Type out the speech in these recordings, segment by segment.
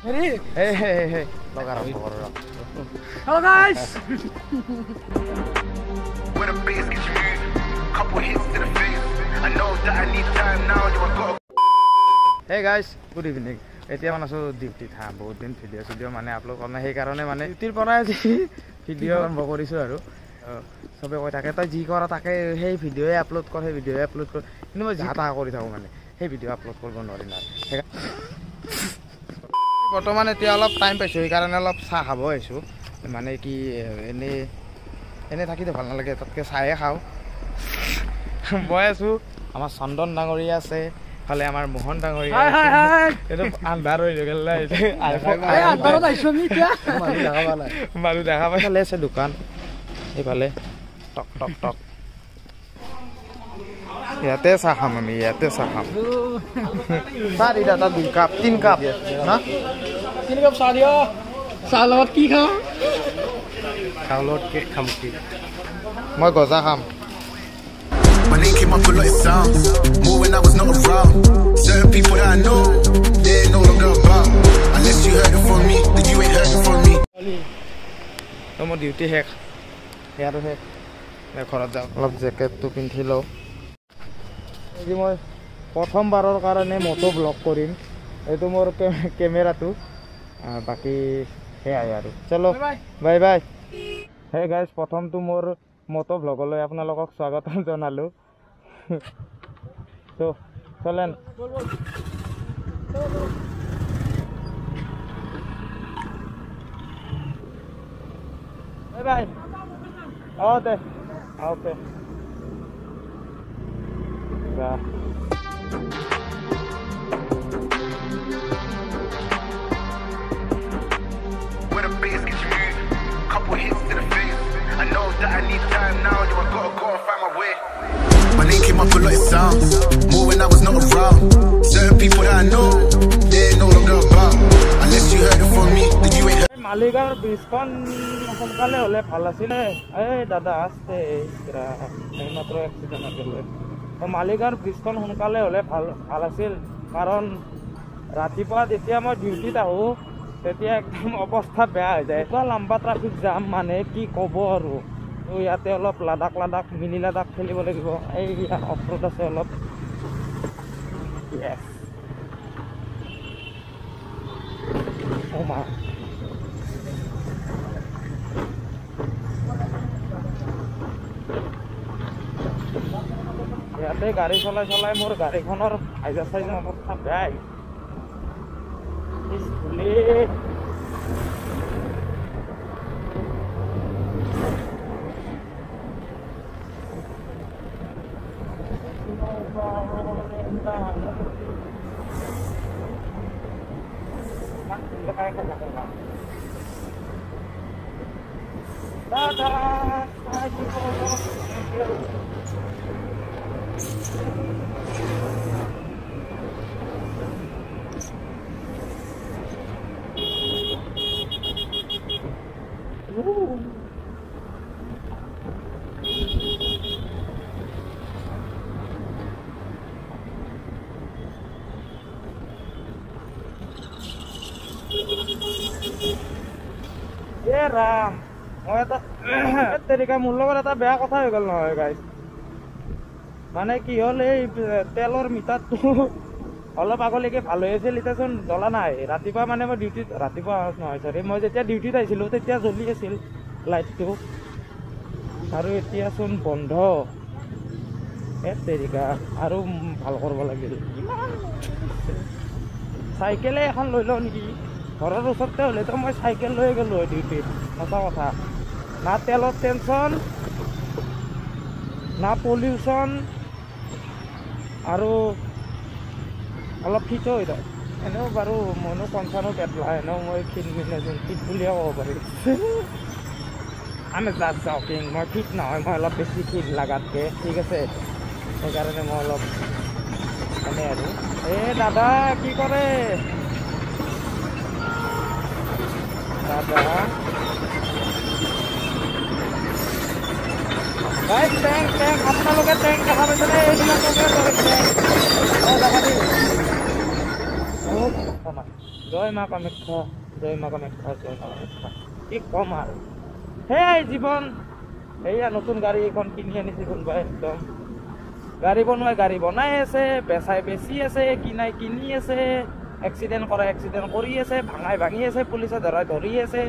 Ready? Hey. Hello guys. When the bass gets you moved, couple hits to the face. I know that I need time now. You are got. Hey guys, good evening. এতিয়া মানে আছো ডিউটিত হা বহুত দিন video' মানে upload কৰা নাই সেইকাৰণে মানে ডিউটিৰ পৰা আজি ভিডিঅ' আৰম্ভ কৰিছোঁ আৰু চবে কৈ থাকে তই যি কৰা তাকে সেই ভিডিঅ'য়ে আপলোড কৰ কিন্তু মই যা তাহা কৰি থাকোঁ মানে সেই ভিডিঅ' আপলোড কৰিব নোৱাৰি না বৰ্তমান এতিয়া অলপ টাইম পাইছোঁ সেইকাৰণে অলপ চাহ খাব আহিছোঁ মানে কি এনেই থাকিতো ভাল নালাগে তাতকৈ চাহে খাওঁ মই আছোঁ আমাৰ চন্দন ডাঙৰীয়া আছে ফালে আমাৰ মোহন ডাঙৰীয়া এইটো আন্ধাৰ হৈ গ'ল মানুহ দেখা পাই ফালে আছে দোকান এইফালে টক টক টক ইয়াতে চাহ খাম আমি চাহ দি দাদা 2 কাপ 3 কাপ না 3 কাপ চাহ দিয় চাহ লগত কি খাওঁ চাহৰ লগত কেক খাম কি মই গজা খাম My name came up a lot of sounds, more when I was not around. Certain people that I know, they're no longer about. Unless you heard it from me, then you ain't heard it from me. So my duty শেষ ইয়াৰো শেষ মই ঘৰত যাওঁ অলপ জেকেটটো পিন্ধি লওঁ আজি মই প্ৰথমবাৰৰ কাৰণে মটো ব্লগ কৰিম এইটো মোৰ কেমেৰাটো বাকি সেয়াই আৰু চলো বাই বাই হে গাইজ প্ৰথমটো মোৰ মটো ব্লগলৈ আপোনালোকক স্বাগতম জনালোঁ তো চলেন বাই বাই দে okay When the bass gets you moved, couple hits to the face. I know that I need time now. You I gotta go and find my way. My name came up a lot of sounds, more when I was not around. Certain people that I know, they're no longer about. Unless you heard it from me, then you ain't heard. মালিগাঁৱৰ ব্ৰিজখন সোনকালে হ'লে ভাল আছিলে এই দাদা আস্তে এইমাত্ৰ accident আছিলে মালিগাঁৱৰ ব্ৰিজখন সোনকালে হ'লে ভাল আছিল কাৰণ ৰাতিপুৱা যেতিয়া মই ডিউটিত আহোঁ তেতিয়া একদম অৱস্থা বেয়া হৈ যায় এটা লম্বা ট্ৰাফিক জাম মানে কি ক'ব আৰু ইয়াতে অলপ লাডাখ মিনি লাডাখ খেলিব লাগিব এই অফ ৰোড আছে অলপ ইয়াতে গাড়ী চলাই মোৰ গাড়ীখনৰ হাইজা চাইজৰ অৱস্থা বেয়া ৰাম মই এটা তেৰিকা মোৰ লগত এটা বেয়া কথা হৈ গ'ল নহয় গাইজ মানে কি হ'ল এই তেলৰ মিটাৰটো অলপ আগলৈকে ভাল হৈ আছিল এতিয়াচোন জ্বলা নাই ৰাতিপুৱা মানে মই ডিউটিত ৰাতিপুৱা নহয় চৰি মই যেতিয়া ডিউটিত আহিছিলোঁ তেতিয়া জ্বলি আছিল লাইটটো আৰু এতিয়াচোন বন্ধ তেৰিকা আৰু ভাল কৰিব লাগিল চাইকেলে এখন লৈ লওঁ নেকি ঘৰৰ ওচৰতে হ'লেতো মই চাইকেল লৈ গ'লোঁ হয় ডিউটিত সঁচা কথা না তেলৰ টেনশ্যন না পলিউশ্যন আৰু অলপ ফিট হৈ যায় এনেও বাৰু মইনো কনচাৰ্নো পেটলা এনেও মই ফিট বুলিয়ে ক'ব পাৰি আমি জাষ্ট জকিং মই ফিট নহয় মই অলপ বেছি ফিট লাগাতকৈ ঠিক আছে সেইকাৰণে মই অলপ এনে আৰু এই দাদা কি কৰে দাদা টেংক আপোনালোকে টেংক দেখা পাইছেনে এইবিলাককে টেংক দেখা দিম জয় মা কামাখ্যা, জয় মা কামাখ্যা, জয় মা কামাখ্যা। কি কম আৰু সেই জীৱন। সেয়া নতুন গাড়ী এখন কিনি আনিছে কোনোবাই, একদম গাড়ী বনোৱাই গাড়ী বনাই আছে, বেচাই বেচি আছে, কিনাই কিনি আছে, এক্সিডেণ্ট কৰা এক্সিডেণ্ট কৰি আছে, ভাঙাই ভাঙি আছে, পুলিচে ধৰাই ধৰি আছে।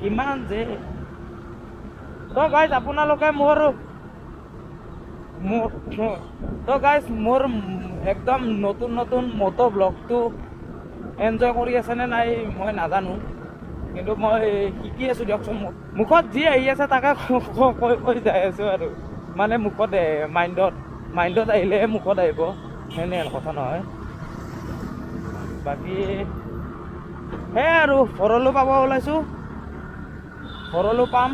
ইমান যে তো গাইজ আপোনালোকে মোৰ একদম নতুন নতুন মটো ব্লগটো এনজয় কৰি আছেনে নাই মই নাজানো, কিন্তু মই শিকি আছোঁ দিয়কচোন। মুখত যি আহি আছে তাকে কৈ যাই আছোঁ আৰু, মানে মুখত মাইণ্ডত আহিলেহে মুখত আহিব, সেনে কথা নহয়। বাকী সেয়াই আৰু ভৰলো পাব ওলাইছোঁ, ভৰলো পাম।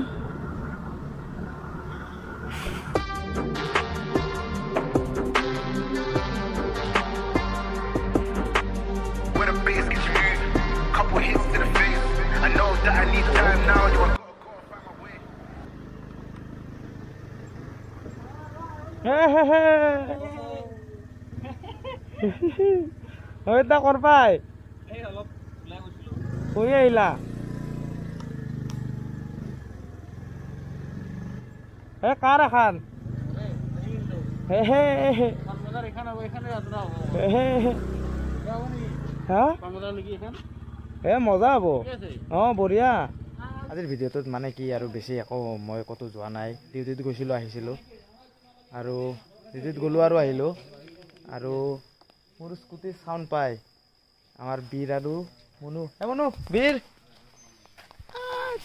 Where the bass gets you moving, couple hits to the face. I know that I need time now, you I gotta go and find my way. এটা কৰবাই কৈ আহিলা কাৰ এখন মজা হ'ব। অঁ বঢ়িয়া। আজিৰ ভিডিঅ'টোত মানে কি আৰু বেছি একো মই ক'তো যোৱা নাই, ডিউটিত গৈছিলোঁ আহিছিলোঁ, আৰু ডিউটিত গ'লোঁ আৰু আহিলোঁ। আৰু মোৰ স্কুটিৰ চাউণ্ড পাই আমাৰ বীৰ আৰু মনু, মনু বীৰ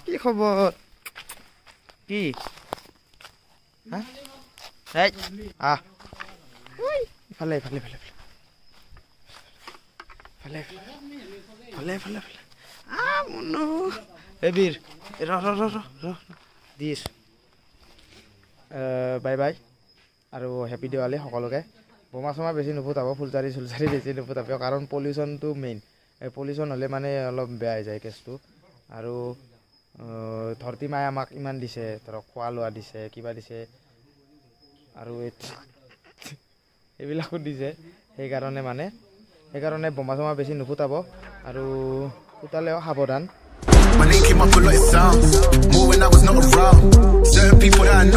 কি খবৰ? কি ইফালে ইফালে ইফালে ফালে ফালে ফালে ফালে মনু এই বীৰ দিছ। বাই বাই আৰু হেপী দিৱালী সকলোকে। বোমা চোমা বেছি নুফুটাব, ফুলজাৰি চুলজাৰি বেছি নুফুটাব, কাৰণ পলিউশ্যনটো মেইন। পলিউশ্যন হ'লে মানে অলপ বেয়া হৈ যায় কেছটো। আৰু ধৰতী মায়ে আমাক ইমান দিছে, ধৰক খোৱা লোৱা দিছে, কিবা দিছে, আৰু এইবিলাকো দিছে। সেইকাৰণে বোমা চোমা বেছি নুফুটাব, আৰু ফুটালেও সাৱধান। My name came up a lot, it sounds more when I was not around. Certain people that I know.